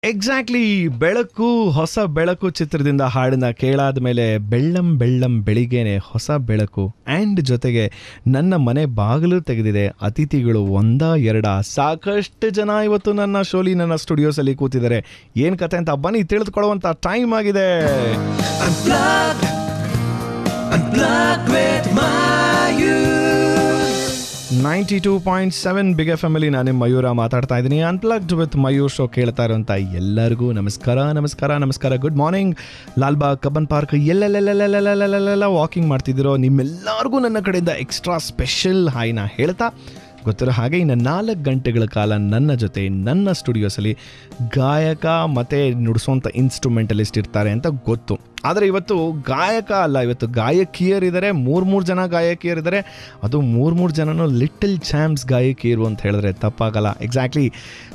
Exactly. ಬೆಳಕು, ಹೊಸ ಬೆಳಕು ಚಿತ್ರದಿಂದ ಹಾಡನ್ನ ಕೇಳಾದ ಮೇಲೆ ಬೆಳ್ಳಂ ಬೆಳ್ಳಂ ಬೆಳಿಗ್ಗೆನೆ ಹೊಸ ಬೆಳಕು ಆ್ಯಂಡ್ ಜೊತೆಗೆ ನನ್ನ ಮನೆ ಬಾಗಿಲು ತೆಗೆದಿದೆ. ಅತಿಥಿಗಳು ಎರಡ ಸಾಕಷ್ಟು ಜನ ಇವತ್ತು ನನ್ನ ಶೋಲಿ ನನ್ನ ಸ್ಟುಡಿಯೋಸಲ್ಲಿ ಕೂತಿದ್ದಾರೆ. ಏನು ಕತೆ ಅಂತ ಬನ್ನಿ ತಿಳಿದುಕೊಳ್ಳುವಂಥ ಟೈಮ್ ಆಗಿದೆ. 92.7 ಬಿಗ್ ಎಫ್ ಎಮ್ ಅಲ್ಲಿ ನಾನು ಮಯೂರ ಮಾತಾಡ್ತಾ ಇದ್ದೀನಿ. ಅನ್ಪ್ಲಗ್ಡ್ ವಿತ್ ಮಯೂರ್ ಶೋ ಕೇಳ್ತಾ ಇರೋಂಥ ಎಲ್ಲರಿಗೂ ನಮಸ್ಕಾರ ನಮಸ್ಕಾರ ನಮಸ್ಕಾರ. Good morning. Lalbagh, Cubbon park ಎಲ್ಲೆಲ್ಲೆಲ್ಲೆಲ್ಲೆಲ್ಲೆಲ್ಲೆಲ್ಲ ವಾಕಿಂಗ್ ಮಾಡ್ತಿದ್ದೀರೋ ನಿಮ್ಮೆಲ್ಲರಿಗೂ ನನ್ನ ಕಡೆಯಿಂದ ಎಕ್ಸ್ಟ್ರಾ ಸ್ಪೆಷಲ್ ಹಾಯ್ನ ಹೇಳ್ತಾ, ಗೊತ್ತಿರೋ ಹಾಗೆ ಇನ್ನು 4 ಗಂಟೆಗಳ ಕಾಲ ನನ್ನ ಜೊತೆ ನನ್ನ ಸ್ಟುಡಿಯೋಸಲ್ಲಿ ಗಾಯಕ ಮತ್ತು ನುಡಿಸೋಂಥ ಇನ್ಸ್ಟ್ರೂಮೆಂಟಲಿಸ್ಟ್ ಇರ್ತಾರೆ ಅಂತ ಗೊತ್ತು. ಆದರೆ ಇವತ್ತು ಗಾಯಕ ಅಲ್ಲ, ಇವತ್ತು ಗಾಯಕಿಯರಿದ್ದಾರೆ. 3 ಜನ ಗಾಯಕಿಯರಿದ್ದಾರೆ. ಅದು 3 ಜನನೂ ಲಿಟಲ್ ಚಾಂಪ್ಸ್ ಗಾಯಕಿಯರು ಅಂತ ಹೇಳಿದ್ರೆ ತಪ್ಪಾಗಲ್ಲ. ಎಕ್ಸಾಕ್ಟ್ಲಿ.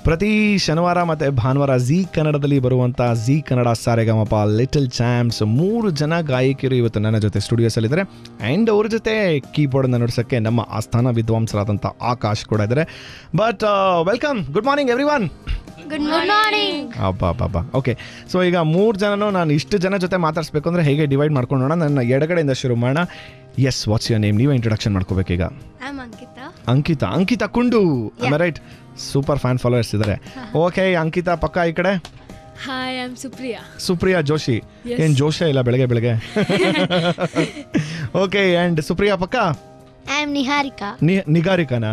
ಪ್ರತಿ ಶನಿವಾರ ಮತ್ತು ಭಾನುವಾರ ಝೀ ಕನ್ನಡದಲ್ಲಿ ಬರುವಂಥ Zee Kannada Saregamapa little champs 3 ಜನ ಗಾಯಕಿಯರು ಇವತ್ತು ನನ್ನ ಜೊತೆ ಸ್ಟುಡಿಯೋಸಲ್ಲಿದ್ದಾರೆ. ಆ್ಯಂಡ್ ಅವ್ರ ಜೊತೆ ಕೀಬೋರ್ಡನ್ನು ನುಡಿಸೋಕ್ಕೆ ನಮ್ಮ ಆಸ್ಥಾನ ವಿದ್ವಾಂಸರಾದಂಥ ಆಕಾಶ್ ಕೂಡ ಇದ್ದಾರೆ. But welcome, good morning every one. Good morning. ಅಬ್ಬಾ. ಓಕೆ, ಸೊ ಈಗ 3 ಜನನೂ ನಾನು ಇಷ್ಟು ಜನ ಜೊತೆ ಮಾತಾಡಿಸ್ಬೇಕು ಅಂದರೆ ಹೇಗೆ ಡಿವೈಡ್ ಮಾಡ್ಕೊಂಡೋಣ. ನನ್ನ ಎಡಗಡೆಯಿಂದ ಶುರು ಮಾಡೋಣ. Yes, what's your name? ನೀವೇ ಇಂಟ್ರೊಡಕ್ಷನ್ ಮಾಡ್ಕೋಬೇಕೀಗ. Ankita Kundu, right? Super fan followers ಇದ್ದಾರೆ. ಓಕೆ, ಅಂಕಿತಾ ಪಕ್ಕ ಈ ಕಡೆ. Hi, I am Supriya Joshi. ಏನು ಜೋಶೇ ಇಲ್ಲ ಬೆಳಗ್ಗೆ. ಓಕೆ, ಆ್ಯಂಡ್ ಸುಪ್ರಿಯಾ ಪಕ್ಕ. I am ನಿಗಾರಿಕಾನಾ?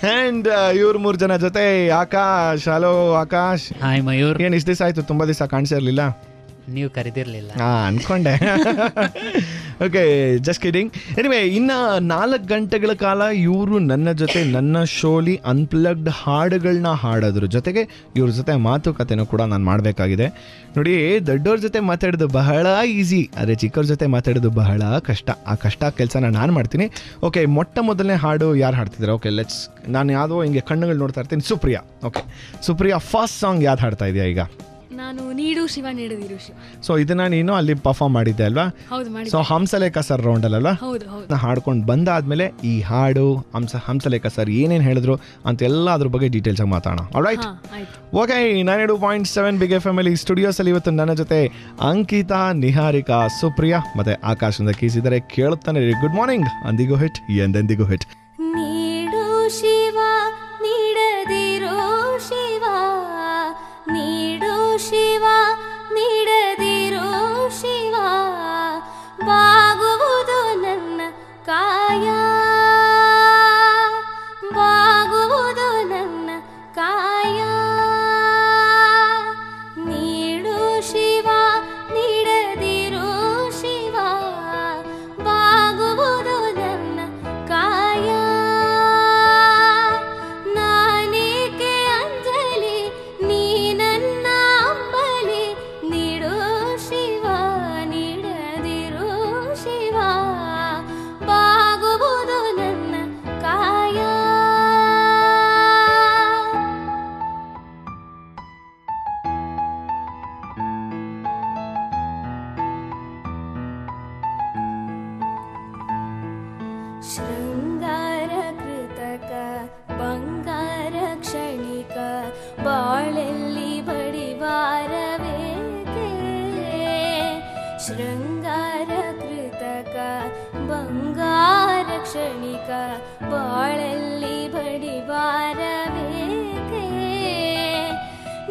ಆ್ಯಂಡ್ ಇವ್ರು 3 ಜನ ಜೊತೆ ಆಕಾಶ್. ಹಲೋ ಆಕಾಶ್. ಹಾಯ್ ಮಯೂರ್. ಏನು ಇಷ್ಟು ದಿವಸ ಆಯಿತು, ತುಂಬ ದಿವಸ ಕಾಣಿಸಿರ್ಲಿಲ್ಲ. ನೀವು ಕರೆದಿರಲಿಲ್ಲ. ಅನ್ಕೊಂಡೆ. Okay, just kidding. ಎನಿವೆ, ಇನ್ನು 4 ಗಂಟೆಗಳ ಕಾಲ ಇವರು ನನ್ನ ಜೊತೆ ನನ್ನ ಶೋಲಿ ಅನ್ಪ್ಲಗ್ಡ್ ಹಾಡುಗಳನ್ನ ಹಾಡೋದ್ರ ಜೊತೆಗೆ ಇವ್ರ ಜೊತೆ ಮಾತುಕತೆನೂ ಕೂಡ ನಾನು ಮಾಡಬೇಕಾಗಿದೆ. ನೋಡಿ, ದೊಡ್ಡವ್ರ ಜೊತೆ ಮಾತಾಡೋದು ಬಹಳ ಈಸಿ, ಆದರೆ ಚಿಕ್ಕವ್ರ ಜೊತೆ ಮಾತಾಡೋದು ಬಹಳ ಕಷ್ಟ. ಆ ಕಷ್ಟ ಕೆಲಸನ ನಾನು ಮಾಡ್ತೀನಿ. ಓಕೆ, ಮೊದಲನೇ ಹಾಡು ಯಾರು ಹಾಡ್ತಿದ್ದಾರೆ? Okay, let's. ನಾನು ಯಾವುದೋ ಹಿಂಗೆ ಕಣ್ಣುಗಳು ನೋಡ್ತಾ ಇರ್ತೀನಿ. Supriya. Okay, Supriya, first song ಯಾವ್ದು ಹಾಡ್ತಾ ಇದೆಯಾ ಈಗ? ನಾನು ನೀಡು ಶಿವ ನೀಡದಿರು ಶಿವ. ಸೊ ಇದನ್ನ ನೀನು ಅಲ್ಲಿ ಪರ್ಫಾರ್ಮ್ ಮಾಡಿದ್ದೆ ಅಲ್ವಾ? ಹೌದು, ಮಾಡಿದ್ದೆ. ಸೊ ಹಂಸಲೇಖ ಸರ್ ರೌಂಡ್ ಅಲ್ವಾ? ಹೌದು. ಹಾಡ್ಕೊಂಡು ಬಂದಾದ್ಮೇಲೆ ಈ ಹಾಡು ಹಂಸಲೇಖ ಸರ್ ಏನೇನು ಹೇಳಿದ್ರು ಅಂತೆಲ್ಲ ಅದ್ರ ಬಗ್ಗೆ ಡೀಟೇಲ್ಸ್ ಆಗಿ ಮಾತಾಡೋಣ. Alright? Okay, 92.7 big F M ಅಲ್ಲಿ ಸ್ಟುಡಿಯೋಸಲ್ಲಿ ಇವತ್ತು ನನ್ನ ಜೊತೆ ಅಂಕಿತಾ, ನಿಹಾರಿಕಾ, ಸುಪ್ರಿಯಾ ಮತ್ತೆ ಆಕಾಶ್ ಅಂತ ಕೀಸಿದ್ದಾರೆ. ಕೇಳುತ್ತಾನೆ. Good morning. ಅಂದಿಗೂ ಹಿಟ್, ಎಂದೆಂದಿಗೂ ಹಿಟ್. ನೀಡು ಶಿವ ನೀಡದಿರೋ ಶಿವ, ನೀಡು ಶಿವ ನೀಡದಿರೋ ಶಿವ, ಬಾಗುವುದು ನನ್ನ ಕಾಯ, ಬಾಗುವುದು ನನ್ನ ಕಾಯ. ನೀಡು ಶಿವ ನೀಡದಿರೋ ಶಿವ, ಬಾಗುವುದು ನನ್ನ ಕಾಯ. ನಾನೇಕೆ ಅಂಜಲಿ, ನೀ ನನ್ನ ಅಂಬಲಿ, ನೀಡು ಶಿವ ನೀಡದಿರು ಶಿವ, ಬಾಗುವುದು ನನ್ನ ಕಾಯ. ಶೃಂಗಾರ ಕೃತಕ ಬಂಗಾರ ಕ್ಷಣಿಕ, ಬಾಳೆಲ್ಲಿ ಬಡಿವಾರವೇಕೆ? ಶೃಂಗಾರ ಕೃತಕ ಬಂಗಾರ ಕ್ಷಣಿಕ, ಬಾಳೆಲ್ಲಿ ಬಡಿವಾರವೇಕೆ?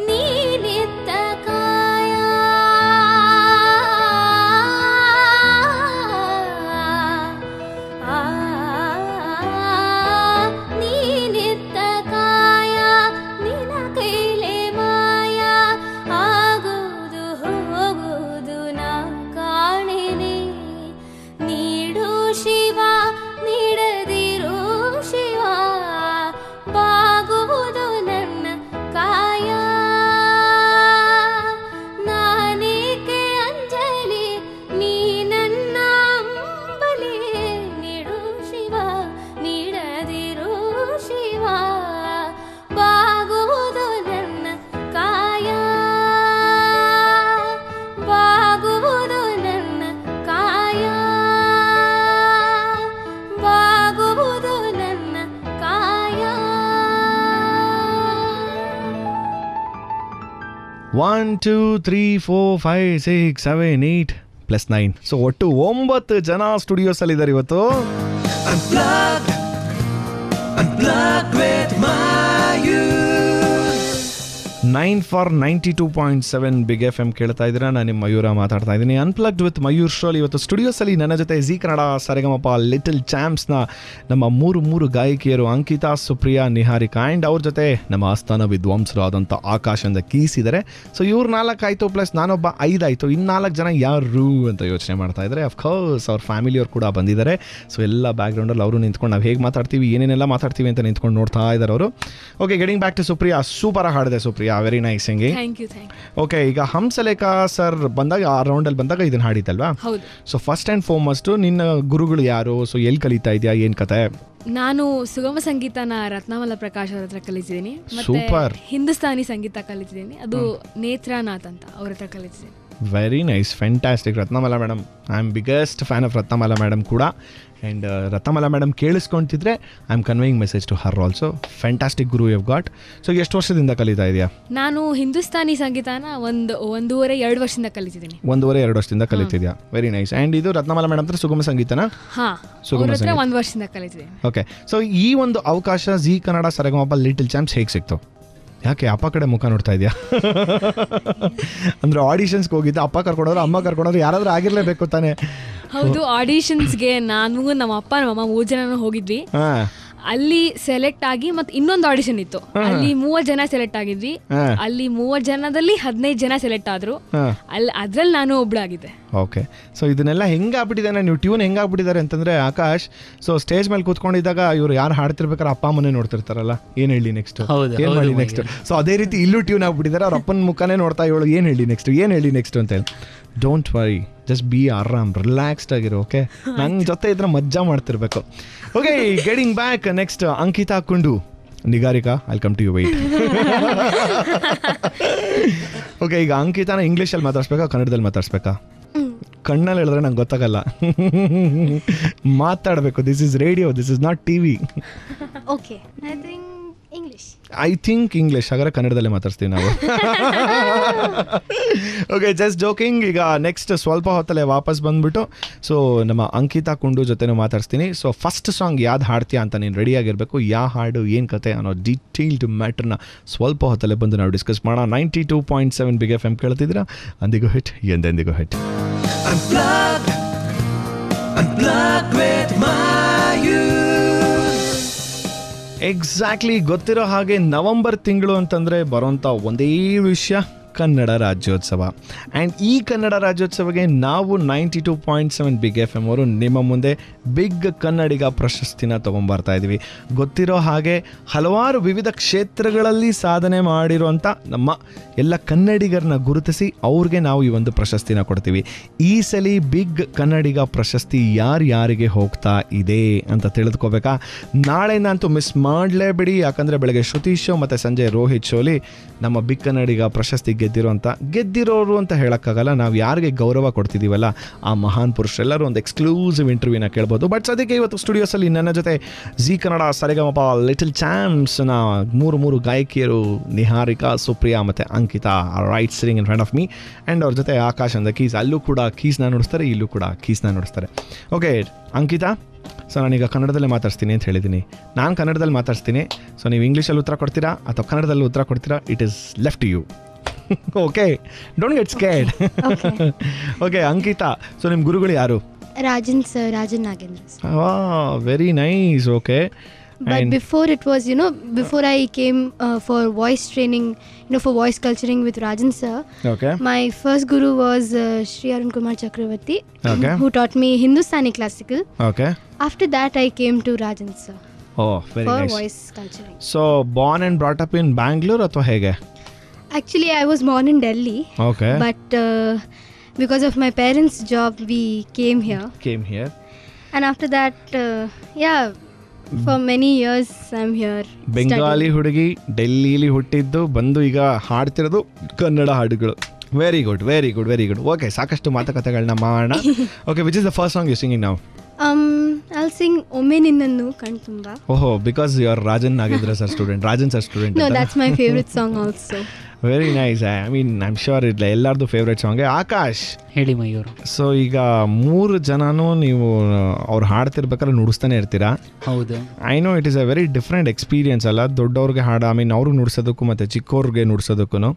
ನೀನಿತ್ತ ಕಾಯ, ನೀನಿತ್ತ ಕಾಯ, ನಿನ ಕೈಲೆ ಮಾಯ, ಆಗುವುದು ಹೋಗುವುದು ನಾ ಕಾಣೆನೆ. ನೀಡು ಶಿವ ನೀಡದಿರು ಶಿವ, 1 2 3 4 5 6 7 8 ಪ್ಲಸ್ 9. ಸೊ ಒಟ್ಟು 9 ಜನ ಸ್ಟುಡಿಯೋಸಲ್ಲಿ ಇದ್ದಾರೆ ಇವತ್ತು. Unplugged with Mayur. 9 for 92.7 big F M ಕೇಳ್ತಾ ಇದ್ದೀರಾ. ನಾನು ನಿಮ್ಮ ಮಯೂರ ಮಾತಾಡ್ತಾ ಇದ್ದೀನಿ. ಅನ್ಪ್ಲಗ್ಡ್ ವಿತ್ ಮಯೂರ್ ಶೋಲಿ ಇವತ್ತು ಸ್ಟುಡಿಯೋಸಲ್ಲಿ ನನ್ನ ಜೊತೆ ಜಿ ಕನ್ನಡ ಸರಿಗಮಪ ಲಿಟಲ್ ಚಾಂಪ್ಸ್ನ ನಮ್ಮ ಮೂರು ಗಾಯಕಿಯರು ಅಂಕಿತಾ, ಸುಪ್ರಿಯಾ, ನಿಹಾರಿಕಾ ಆ್ಯಂಡ್ ಅವ್ರ ಜೊತೆ ನಮ್ಮ ಆಸ್ಥಾನ ವಿದ್ವಾಂಸರು ಆದಂಥ ಆಕಾಶದಿಂದ ಕೀಸಿದ್ದಾರೆ. ಸೊ ಇವ್ರು 4 ಆಯಿತು, ಪ್ಲಸ್ ನಾನೊಬ್ಬ 5 ಆಯಿತು. ಇನ್ನು 4 ಜನ ಯಾರು ಅಂತ ಯೋಚನೆ ಮಾಡ್ತಾ ಇದ್ದಾರೆ. ಅಫ್ಕೋರ್ಸ್ ಅವ್ರ ಫ್ಯಾಮಿಲಿಯವ್ರು ಕೂಡ ಬಂದಿದ್ದಾರೆ. ಸೊ ಎಲ್ಲ ಬ್ಯಾಕ್ಗ್ರೌಂಡಲ್ಲಿ ಅವರು ನಿಂತ್ಕೊಂಡು ನಾವು ಹೇಗೆ ಮಾತಾಡ್ತೀವಿ, ಏನೇನೆಲ್ಲ ಮಾತಾಡ್ತೀವಿ ಅಂತ ನಿಂತ್ಕೊಂಡು ನೋಡ್ತಾ ಇದ್ದಾರೆ ಅವರು. Okay, getting back to Supriya. Super ಹಾಡಿದೆ Supriya, very nice singing. Thank you. Okay, ಈಗ ಹಂಸಲೇಖ ಸರ್ ಬಂದಾಗ ಆ ರೌಂಡಲ್ಲಿ ಬಂದಾಗ ಇದನ್ನ ಹಾಡಿದ್ದಲ್ವಾ? ಹೌದು. ಸೊ ಫಸ್ಟ್ ಆ್ಯಂಡ್ ಫಾರ್ಮಸ್ಟ್ ನಿನ್ನ ಗುರುಗಳು ಯಾರು? ಸೊ ಎಲ್ಲಿ ಕಲಿತಾ ಇದೆಯಾ, ಏನು ಕತೆ? ನಾನು ಸುಗಮ ಸಂಗೀತನ ರತ್ನಮಲ ಪ್ರಕಾಶ್ ಅವ್ರ ಹತ್ರ ಕಲಿತಿದ್ದೀನಿ. Super. ಮತ್ತೆ ಹಿಂದೂಸ್ತಾನಿ ಸಂಗೀತ ಕಲಿತಿದ್ದೀನಿ. ಅದು ನೇತ್ರಾನಾಥ್ ಅಂತ ಅವ್ರ ಹತ್ರ ಕಲಿತಿದ್ದೀನಿ. Very nice, fantastic. Ratnamala madam, I am biggest fan of Ratnamala madam ಕೂಡ. ಆ್ಯಂಡ್ ರತ್ನಮಾಲಾ ಮೇಡಮ್ ಕೇಳಿಸ್ಕೊಂತಿದ್ರೆ I am conveying message to her also. Fantastic ಗುರು ಯು ಗಾಟ್. ಸೊ ಎಷ್ಟು ವರ್ಷದಿಂದ ಕಲಿತಾ ಇದೆಯಾ? ನಾನು ಹಿಂದೂಸ್ತಾನಿ ಸಂಗೀತನ 1.5-2 ವರ್ಷದಿಂದ ಕಲಿತಿದ್ದೀನಿ. 1.5-2 ವರ್ಷದಿಂದ ಕಲಿತಿದ್ಯಾ? Very nice. ಆ್ಯಂಡ್ ಇದು ರತ್ನಮಾಲಾ ಮೇಡಮ್ ಹತ್ರ ಸುಗಮ ಸಂಗೀತನ? ಹಾಂ, ಸುಗಮ ಅವ್ರ ಹತ್ರ ಸಂಗೀತ 1 ವರ್ಷದಿಂದ ಕಲಿತಿದ್ದೀನಿ. ಓಕೆ, ಸೊ ಈ ಒಂದು ಅವಕಾಶ G Kannada Sarigamapa little champs ಹೇಗೆ ಸಿಕ್ತು? ಯಾಕೆ ಅಪ್ಪ ಕಡೆ ಮುಖ ನೋಡ್ತಾ ಇದೆಯಾ? ಅಂದರೆ ಆಡಿಷನ್ಸ್ಗೆ ಹೋಗಿದ್ದೆ, ಅಪ್ಪ ಕರ್ಕೊಂಡವ್ರು, ಅಮ್ಮ ಕರ್ಕೊಂಡವ್ರು, ಯಾರಾದರೂ ಆಗಿರಲೇಬೇಕು ತಾನೇ? ಹೌದು, ಆಡಿಷನ್ಸ್ಗೆ ನಾನು ನಮ್ಮ ಅಪ್ಪ ನಮ್ಮಮ್ಮ 3 ಜನನೂ ಹೋಗಿದ್ವಿ. ಅಲ್ಲಿ ಸೆಲೆಕ್ಟ್ ಆಗಿ ಮತ್ತೆ ಇನ್ನೊಂದು ಆಡಿಷನ್ ಇತ್ತು, ಅಲ್ಲಿ 30 ಜನ ಸೆಲೆಕ್ಟ್ ಆಗಿದ್ವಿ. ಅಲ್ಲಿ 30 ಜನದಲ್ಲಿ 15 ಜನ ಸೆಲೆಕ್ಟ್ ಆದ್ರು. ಅದ್ರಲ್ಲಿ ನಾನು ಒಬ್ಳಾಗಿದ್ದೆ. ಓಕೆ, ಸೊ ಇದನ್ನೆಲ್ಲ ಹೆಂಗಾಗ್ಬಿಟ್ಟಿದ್ದಾನೆ, ನೀವು ಟ್ಯೂನ್ ಹೆಂಗಾಗ್ಬಿಟ್ಟಿದ್ದಾರೆ ಅಂತಂದ್ರೆ ಆಕಾಶ್, ಸೊ ಸ್ಟೇಜ್ ಮೇಲೆ ಕೂತ್ಕೊಂಡಿದ್ದಾಗ ಇವ್ರು ಯಾರು ಹಾಡ್ತಿರ್ಬೇಕಾದ್ರೆ ಅಪ್ಪ ಅಮ್ಮನೇ ನೋಡ್ತಿರ್ತಾರಲ್ಲ, ಏನ್ ಹೇಳಿ ನೆಕ್ಸ್ಟ್, ಏನ್ ಮಾಡಿ ನೆಕ್ಸ್ಟ್. ಸೊ ಅದೇ ರೀತಿ ಇಲ್ಲೂ ಟ್ಯೂನ್ ಆಗ್ಬಿಟ್ಟಿದ್ದಾರೆ. ಅವ್ರ ಅಪ್ಪನ ಮುಖನೇ ನೋಡ್ತಾ ಇವಳು ಏನ್ ಹೇಳಿ ನೆಕ್ಸ್ಟ್ ಅಂತ ಹೇಳಿ. ಡೋಂಟ್ ವರಿ, ಜಸ್ಟ್ ಬಿ ಆರಾಮ್, ರಿಲ್ಯಾಕ್ಸ್ಡ್ ಆಗಿರೋ. ಓಕೆ, ನನ್ನ ಜೊತೆ ಇದ್ರೆ ಮಜ್ಜಾ ಮಾಡ್ತಿರ್ಬೇಕು. Okay, getting back next Ankita Kundu, Nigarika, I come to you, wait. Okay, ಈಗ ಅಂಕಿತಾನ ಇಂಗ್ಲೀಷಲ್ಲಿ ಮಾತಾಡ್ಸ್ಬೇಕಾ ಕನ್ನಡದಲ್ಲಿ ಮಾತಾಡ್ಸ್ಬೇಕಾ? ಕಣ್ಣಲ್ಲಿ ಹೇಳಿದ್ರೆ ನಂಗೆ ಗೊತ್ತಾಗಲ್ಲ, ಮಾತಾಡಬೇಕು. This is radio, this is not TV. Okay, I think English. ಹಾಗಾದ್ರೆ ಕನ್ನಡದಲ್ಲೇ ಮಾತಾಡ್ಸ್ತೀವಿ ನಾವು. Okay, just joking. ಈಗ ನೆಕ್ಸ್ಟ್ ಸ್ವಲ್ಪ ಹೊತ್ತಲ್ಲೇ ವಾಪಸ್ ಬಂದ್ಬಿಟ್ಟು ಸೊ ನಮ್ಮ ಅಂಕಿತಾ ಕುಂಡು ಜೊತೆನೂ ಮಾತಾಡ್ಸ್ತೀನಿ. ಸೊ ಫಸ್ಟ್ ಸಾಂಗ್ ಯಾವ್ದು ಹಾಡ್ತೀಯಾ ಅಂತ ನೀನು ರೆಡಿಯಾಗಿರಬೇಕು. ಯಾವ ಹಾಡು, ಏನು ಕತೆ ಅನ್ನೋ ಡೀಟೇಲ್ಡ್ ಮ್ಯಾಟ್ರನ್ನ ಸ್ವಲ್ಪ ಹೊತ್ತಲ್ಲೇ ಬಂದು ನಾವು ಡಿಸ್ಕಸ್ ಮಾಡೋಣ. 92.7 ಬಿಗ್ ಎಫ್ ಎಮ್ ಕೇಳ್ತಿದ್ದೀರಾ. ಅಂದಿಗೂ ಹಿಟ್, ಎಂದೆಂದಿಗೂ ಹಿಟ್. ಎಕ್ಸಾಕ್ಟ್ಲಿ, ಗೊತ್ತಿರೋ ಹಾಗೆ ನವಂಬರ್ ತಿಂಗಳು ಅಂತಂದರೆ ಬರೋಂಥ ಒಂದೇ ವಿಷಯ ಕನ್ನಡ ರಾಜ್ಯೋತ್ಸವ. ಆ್ಯಂಡ್ ಈ ಕನ್ನಡ ರಾಜ್ಯೋತ್ಸವಕ್ಕೆ ನಾವು 92.7 ಬಿಗ್ ಎಫ್ ಎಮ್ ಅವರು ನಿಮ್ಮ ಮುಂದೆ ಬಿಗ್ ಕನ್ನಡಿಗ ಪ್ರಶಸ್ತಿನ ತೊಗೊಂಬರ್ತಾ ಇದ್ದೀವಿ. ಗೊತ್ತಿರೋ ಹಾಗೆ ಹಲವಾರು ವಿವಿಧ ಕ್ಷೇತ್ರಗಳಲ್ಲಿ ಸಾಧನೆ ಮಾಡಿರುವಂಥ ನಮ್ಮ ಎಲ್ಲ ಕನ್ನಡಿಗರನ್ನ ಗುರುತಿಸಿ ಅವ್ರಿಗೆ ನಾವು ಈ ಒಂದು ಪ್ರಶಸ್ತಿನ ಕೊಡ್ತೀವಿ. ಈ ಸಲ ಬಿಗ್ ಕನ್ನಡಿಗ ಪ್ರಶಸ್ತಿ ಯಾರಿಗೆ ಹೋಗ್ತಾ ಇದೆ ಅಂತ ತಿಳಿದುಕೋಬೇಕಾ? ನಾಳೆಯಿಂದ ಅಂತೂ ಮಿಸ್ ಮಾಡಲೇಬಿಡಿ, ಯಾಕಂದರೆ ಬೆಳಗ್ಗೆ ಶ್ರುತೀಶ್ ಶೋ ಮತ್ತು ಸಂಜೆ ರೋಹಿತ್ ಶೋಲಿ ನಮ್ಮ ಬಿಗ್ ಕನ್ನಡಿಗ ಪ್ರಶಸ್ತಿ ಗೆದ್ದಿರೋರು ಅಂತ ಹೇಳೋಕ್ಕಾಗಲ್ಲ. ನಾವು ಯಾರಿಗೆ ಗೌರವ ಕೊಡ್ತಿದ್ದೀವಲ್ಲ ಆ ಮಹಾನ್ ಪುರುಷರೆಲ್ಲರೂ ಒಂದು ಎಕ್ಸ್ಕ್ಲೂಸಿವ್ ಇಂಟರ್ವ್ಯೂನ ಕೇಳ್ಬೋದು. ಬಟ್ ಸದ್ಯಕ್ಕೆ ಇವತ್ತು ಸ್ಟುಡಿಯೋಸಲ್ಲಿ ನನ್ನ ಜೊತೆ ಜಿ ಕನ್ನಡ ಸರಿಗಮಪ ಲಿಟಲ್ ಚಾಂಪ್ಸ್ನ ಮೂರು ಗಾಯಕಿಯರು ನಿಹಾರಿಕಾ, ಸುಪ್ರಿಯಾ ಮತ್ತು Ankita right sitting in front of me. And ಅವ್ರ ಜೊತೆ ಆಕಾಶ್ ಅಂದ ಕೀಸ್, ಅಲ್ಲೂ ಕೂಡ ಕೀಸ್ನ ನುಡಿಸ್ತಾರೆ, ಇಲ್ಲೂ ಕೂಡ ಕೀಸ್ನ ನುಡಿಸ್ತಾರೆ. ಓಕೆ ಅಂಕಿತಾ, ಸೊ ನಾನೀಗ ಕನ್ನಡದಲ್ಲೇ ಮಾತಾಡ್ತೀನಿ ಅಂತ ಹೇಳಿದ್ದೀನಿ. ನಾನು ಕನ್ನಡದಲ್ಲಿ ಮಾತಾಡ್ತೀನಿ. ಸೊ ನೀವು ಇಂಗ್ಲೀಷಲ್ಲಿ ಉತ್ತರ ಕೊಡ್ತೀರಾ ಅಥವಾ ಕನ್ನಡದಲ್ಲಿ ಉತ್ತರ ಕೊಡ್ತೀರಾ? It is left to you. Okay, don't get scared. Okay Ankita, so ನಿಮ್ಮ ಗುರುಗಳು ಯಾರು? Rajan sir, Rajan Nagendra sir. Very nice. Okay, but before it was, before I came for voice training, for voice culturing with Rajan sir, okay, my first guru was Shri Arun Kumar Chakravarti, okay, who taught me Hindustani classical. Okay, after that I came to Rajan sir. Oh, very for nice. For voice culturing. So born and brought up in Bangalore athwa hege? Actually I was born in Delhi. Okay, but because of my parents' job we came here. And after that for many years I'm here. Bengali ಹುಡುಗಿ, ಡೆಲ್ಲಿಲಿ ಹುಟ್ಟಿದ್ದು, ಬಂದು ಈಗ ಹಾಡ್ತಿರೋದು ಕನ್ನಡ ಹಾಡುಗಳು. Very good, very good, very good. Okay, ಸಾಕಷ್ಟು ಮಾತುಕತೆಗಳನ್ನ ಮಾಡೋಣ. Okay, which is the first song you singing now? I'll sing ಒಮ್ಮೆ ನಿನ್ನನ್ನು ಕಣ್ತುಂಬ. ಓಹೋ, because you are Rajan Nagendra sir student, Rajan sir student. No, that's my favorite song also. Very nice. I mean I am sure ಇಲ್ಲ ಎಲ್ಲರದು favourite song. Akash ಹೇಳಿ Mayur. So ಈಗ 3 ಜನನೂ ನೀವು ಅವ್ರು ಹಾಡ್ತಿರ್ಬೇಕಾದ್ರೆ ನುಡಿಸ್ತಾನೆ ಇರ್ತೀರಾ. ಹೌದು. I know it is a very different experience ಅಲ್ಲ, ದೊಡ್ಡವ್ರಿಗೆ ಹಾಡು ಐ ಮೀನ್ ಅವ್ರಿಗೆ ನುಡ್ಸೋದಕ್ಕೂ ಮತ್ತು ಚಿಕ್ಕವ್ರಿಗೆ ನುಡ್ಸೋದಕ್ಕೂ.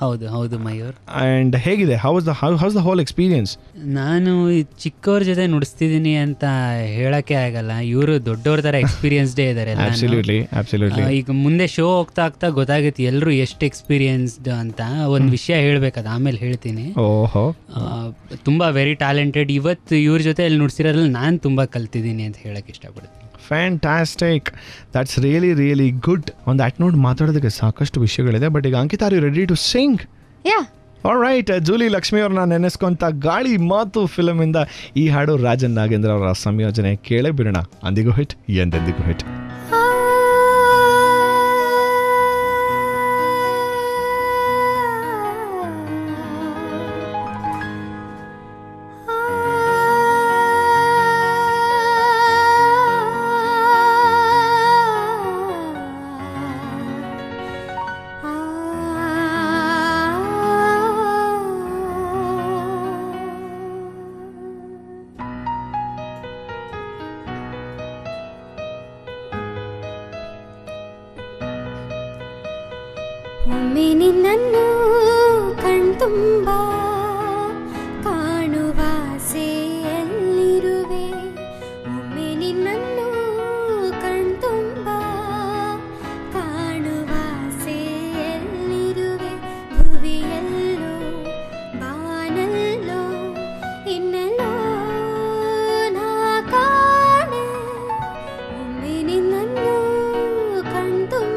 ಹೌದು ಹೌದು ಮಯೂರ್. ಆ್ಯಂಡ್ ಹೇಗಿದೆ, ಹೌಸ್ ದ ಹೋಲ್ ಎಕ್ಸ್ಪೀರಿಯನ್ಸ್? ನಾನು ಚಿಕ್ಕವ್ರ ಜೊತೆ ನುಡಿಸ್ತಿದ್ದೀನಿ ಅಂತ ಹೇಳಕ್ಕೆ ಆಗಲ್ಲ, ಇವರು ದೊಡ್ಡವ್ರ ಥರ ಎಕ್ಸ್ಪೀರಿಯನ್ಸ್ಡೇ ಇದ್ದಾರೆ. ಈಗ ಮುಂದೆ ಶೋ ಹೋಗ್ತಾ ಆಗ್ತಾ ಗೊತ್ತಾಗುತ್ತೆ ಎಲ್ಲರೂ ಎಷ್ಟು ಎಕ್ಸ್ಪೀರಿಯನ್ಸ್ಡ್ ಅಂತ. ಒಂದು ವಿಷಯ ಹೇಳ್ಬೇಕದು ಆಮೇಲೆ ಹೇಳ್ತೀನಿ. ಓಹೋ, ತುಂಬ ವೆರಿ ಟ್ಯಾಲೆಂಟೆಡ್. ಇವತ್ತು ಇವ್ರ ಜೊತೆ ಅಲ್ಲಿ ನುಡ್ಸಿರೋದ್ರಲ್ಲಿ ನಾನು ತುಂಬ ಕಲ್ತಿದ್ದೀನಿ ಅಂತ ಹೇಳಕ್ಕೆ ಇಷ್ಟಪಡ್ತೀನಿ. Fantastic, that's really good. On that note ಮಾತಾಡೋದಕ್ಕೆ ಸಾಕಷ್ಟು ವಿಷಯಗಳಿದೆ. ಬಟ್ ಈಗ Ankita, are you ready to sing? Alright. Julie Lakshmi ಅವ್ರನ್ನ ನೆನೆಸ್ಕೊಂತ ಗಾಳಿ ಮಾತು ಫಿಲಮಿಂದ ಈ ಹಾಡು ರಾಜನ್ ನಾಗೇಂದ್ರ ಅವರ ಸಂಯೋಜನೆ ಕೇಳೇ ಬಿಡೋಣ. ಅಂದಿಗೂ ಹಿಟ್, ಎಂದೆಂದಿಗೂ ಹಿಟ್. ಒಮ್ಮೆ ನಿನ್ನನ್ನು ಕಣ್ತುಂಬ ಕಾಣುವಾಸೆಯಲ್ಲಿರುವೆ, ಒಮ್ಮೆ ನಿನ್ನನ್ನು ಕಣ್ತುಂಬ ಕಾಣುವಾಸೆಯಲ್ಲಿರುವೆ, ಭುವಿಯಲ್ಲೋ ಬಾನಲ್ಲೋ ಇನ್ನೆಲ್ಲೋ ನಾ ಕಾಣೆ, ಒಮ್ಮೆ ನಿನ್ನನ್ನು ಕಣ್ತುಂಬ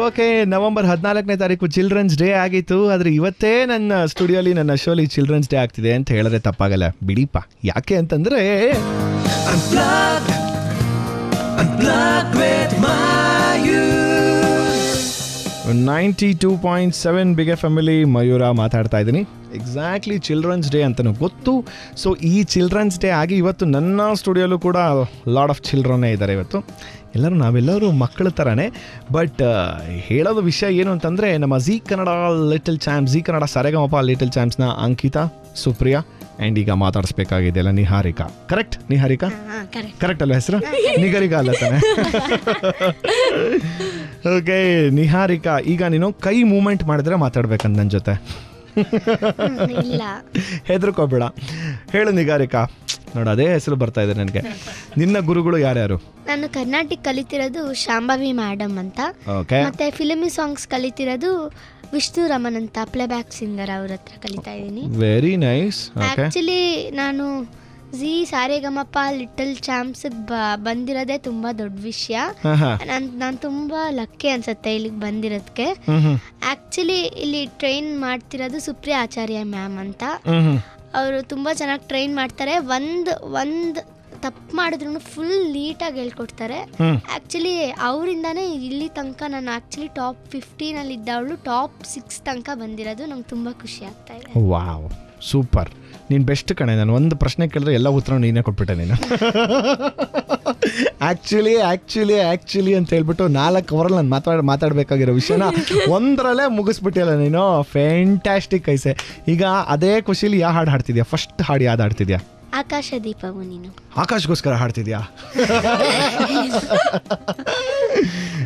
ಓಕೆ ನವೆಂಬರ್ 14ನೇ ತಾರೀಕು ಚಿಲ್ಡ್ರನ್ಸ್ ಡೇ ಆಗಿತ್ತು. ಆದರೆ ಇವತ್ತೇ ನನ್ನ ಸ್ಟುಡಿಯೋಲಿ ನನ್ನ ಶೋಲಿ ಚಿಲ್ಡ್ರನ್ಸ್ ಡೇ ಆಗ್ತಿದೆ ಅಂತ ಹೇಳಿದ್ರೆ ತಪ್ಪಾಗಲ್ಲ ಬಿಡಿಪ್ಪ. ಯಾಕೆ ಅಂತಂದರೆ 92.7 ಬಿಗ್ FM ಅಲ್ಲಿ ಮಯೂರ ಮಾತಾಡ್ತಾ ಇದ್ದೀನಿ. ಎಕ್ಸಾಕ್ಟ್ಲಿ ಚಿಲ್ಡ್ರನ್ಸ್ ಡೇ ಅಂತಲೂ ಗೊತ್ತು. ಸೊ ಈ ಚಿಲ್ಡ್ರನ್ಸ್ ಡೇ ಆಗಿ ಇವತ್ತು ನನ್ನ ಸ್ಟುಡಿಯೋಲು ಕೂಡ ಲಾಡ್ ಆಫ್ ಚಿಲ್ಡ್ರನ್ನೇ ಇದ್ದಾರೆ. ಇವತ್ತು ನಾವೆಲ್ಲರೂ ಮಕ್ಕಳ ಥರನೇ. ಬಟ್ ಹೇಳೋದು ವಿಷಯ ಏನು ಅಂತಂದರೆ, ನಮ್ಮ Zee Kannada little champs, Zee Kannada Saregamapa little ಚಾಂಪ್ಸ್ನ ಅಂಕಿತಾ, ಸುಪ್ರಿಯಾ ಆ್ಯಂಡ್ ಈಗ ಮಾತಾಡಿಸ್ಬೇಕಾಗಿದೆಯಲ್ಲ ನಿಹಾರಿಕಾ. ಕರೆಕ್ಟ್? ನಿಹಾರಿಕಾ ಕರೆಕ್ಟ್ ಅಲ್ಲ ಹೆಸರು? ನಿಗಾರಿಕಾ ಅಲ್ಲ ತಾನೆ? ಓಕೆ ನಿಹಾರಿಕಾ, ಈಗ ನೀನು ಕೈ ಮೂಮೆಂಟ್ ಮಾಡಿದ್ರೆ ಮಾತಾಡ್ಬೇಕಂತ ನನ್ನ ಜೊತೆ. ಹೆದರ್ಕೋಬೇಡ, ಹೇಳು ನಿಗಾರಿಕಾ. ನೋಡು ಅದೇ ಹೆಸರು ಬರ್ತಾ ಇದೆ ನನಗೆ. ನಿನ್ನ ಗುರುಗಳು ಯಾರ್ಯಾರು? ನಾನು ಕರ್ನಾಟಕ ಕಲಿತಿರೋದು ಶಾಂಭವಿ ಮೇಡಮ್ ಅಂತ, ಮತ್ತೆ ಫಿಲ್ಮಿ ಸಾಂಗ್ಸ್ ಕಲಿತಿರೋದು ವಿಷ್ಣು ರಮನ್ ಅಂತ ಪ್ಲೇ ಬ್ಯಾಕ್ ಸಿಂಗರ್, ಅವ್ರ ಹತ್ರ ಕಲಿತಾ ಇದ್ದೀನಿ. Very nice. ಆಕ್ಚುಲಿ ನಾನು ಝೀ ಸಾರೆಗಮಪ ಲಿಟಲ್ ಚಾಂಪ್ಸ್ ಬಂದಿರೋದೇ ತುಂಬಾ ದೊಡ್ಡ ವಿಷಯ. ನಾನು ತುಂಬಾ ಲಕ್ಕಿ ಅನ್ಸುತ್ತೆ ಇಲ್ಲಿಗೆ ಬಂದಿರೋದಕ್ಕೆ. ಆಕ್ಚುಲಿ ಇಲ್ಲಿ ಟ್ರೈನ್ ಮಾಡ್ತಿರೋದು ಸುಪ್ರಿಯಾ ಆಚಾರ್ಯ ಮ್ಯಾಮ್ ಅಂತ. ಅವರು ತುಂಬ ಚೆನ್ನಾಗಿ ಟ್ರೈನ್ ಮಾಡ್ತಾರೆ. ಒಂದು ತಪ್ಪು ಮಾಡಿದ್ರು ಫುಲ್ ನೀಟಾಗಿ ಹೇಳ್ಕೊಡ್ತಾರೆ. ಆ್ಯಕ್ಚುಲಿ ಅವರಿಂದಾನೇ ಇಲ್ಲಿ ತನಕ ನಾನು ಆ್ಯಕ್ಚುಲಿ ಟಾಪ್ 15 ಇದ್ದವಳು ಟಾಪ್ 6 ತನಕ ಬಂದಿರೋದು. ನಂಗೆ ತುಂಬ ಖುಷಿ ಆಗ್ತಾ ಇದೆ. Wow, super. ನೀನು ಬೆಸ್ಟ್ ಕಣೆ. ನಾನು ಒಂದು ಪ್ರಶ್ನೆ ಕೇಳಿದ್ರೆ ಎಲ್ಲ ಉತ್ತರ ನೀನೇ ಕೊಟ್ಬಿಟ್ಟೆ ನೀನು. ಆ್ಯಕ್ಚುಲಿ ಅಂತ ಹೇಳ್ಬಿಟ್ಟು 4 ಅವರಲ್ಲಿ ನಾನು ಮಾತಾಡಬೇಕಾಗಿರೋ ವಿಷಯನ ಒಂದರಲ್ಲೇ ಮುಗಿಸ್ಬಿಟ್ಟಿಲ್ಲ ನೀನು. ಫ್ಯಾಂಟಾಸ್ಟಿಕ್ ಐಸೆ. ಈಗ ಅದೇ ಖುಷಿಲಿ ಯಾವ ಹಾಡು ಹಾಡ್ತಿದ್ಯಾ? ಫಸ್ಟ್ ಹಾಡು ಯಾವ್ದು ಹಾಡ್ತಿದ್ಯಾ? ಆಕಾಶ ದೀಪವು ನೀನು. ಆಕಾಶ್ಗೋಸ್ಕರ ಹಾಡ್ತಿದ್ಯಾ?